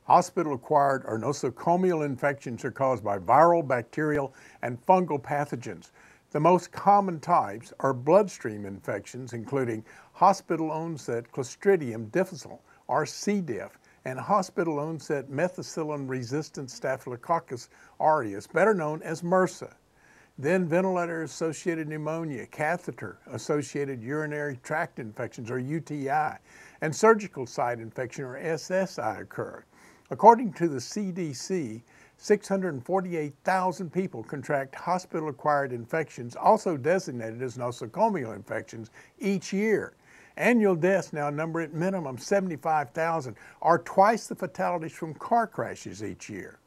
Hospital-acquired or nosocomial infections are caused by viral, bacterial, and fungal pathogens. The most common types are bloodstream infections, including hospital-onset Clostridium difficile, or C. diff, and hospital-onset Methicillin-resistant Staphylococcus aureus, better known as MRSA. Then ventilator-associated pneumonia, catheter-associated urinary tract infections, or UTI, and surgical site infection, or SSI, occur. According to the CDC, 648,000 people contract hospital-acquired infections, also designated as nosocomial infections, each year. Annual deaths now number at minimum 75,000, or twice the fatalities from car crashes each year.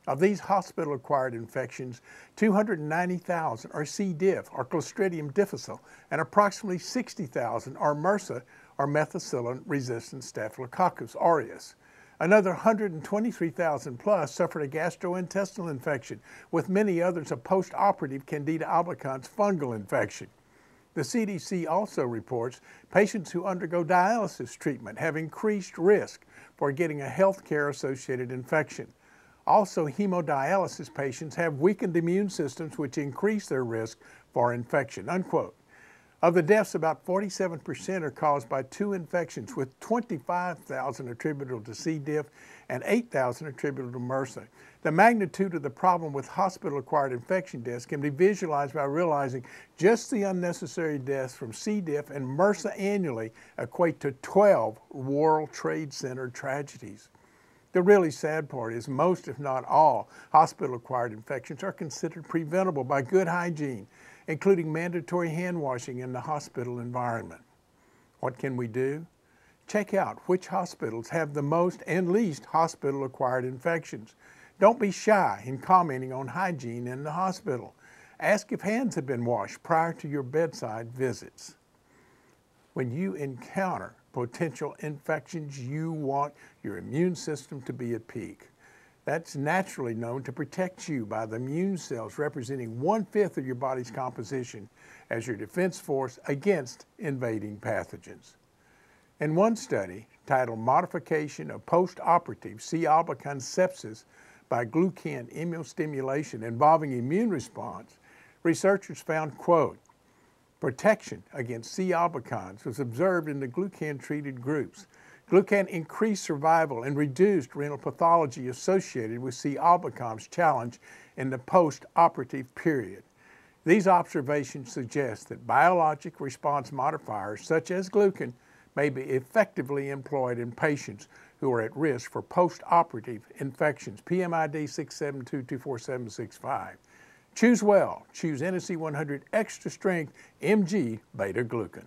Of these hospital-acquired infections, 290,000 are C. diff, or Clostridium difficile, and approximately 60,000 are MRSA, or Methicillin-resistant Staphylococcus aureus. Another 123,000 plus suffered a gastrointestinal infection, with many others a post-operative Candida albicans fungal infection. The CDC also reports patients who undergo dialysis treatment have increased risk for getting a healthcare-associated infection. Also, hemodialysis patients have weakened immune systems which increase their risk for infection, unquote. Of the deaths, about 47% are caused by two infections, with 25,000 attributable to C. diff and 8,000 attributable to MRSA. The magnitude of the problem with hospital-acquired infection deaths can be visualized by realizing just the unnecessary deaths from C. diff and MRSA annually equate to 12 World Trade Center tragedies. The really sad part is most, if not all, hospital-acquired infections are considered preventable by good hygiene, including mandatory hand washing in the hospital environment. What can we do? Check out which hospitals have the most and least hospital-acquired infections. Don't be shy in commenting on hygiene in the hospital. Ask if hands have been washed prior to your bedside visits. When you encounter potential infections, you want your immune system to be at peak. That's naturally known to protect you by the immune cells representing 1/5 of your body's composition as your defense force against invading pathogens. In one study titled Modification of Post-Operative C. albicans Sepsis by Glucan Immunostimulation Involving Immune Response, researchers found, quote, protection against C. albicans was observed in the glucan-treated groups. Glucan increased survival and reduced renal pathology associated with C. albicans challenge in the post-operative period. These observations suggest that biologic response modifiers such as glucan may be effectively employed in patients who are at risk for post-operative infections. PMID 672246765. Choose well. Choose NSC 100 Extra Strength MG Beta-glucan.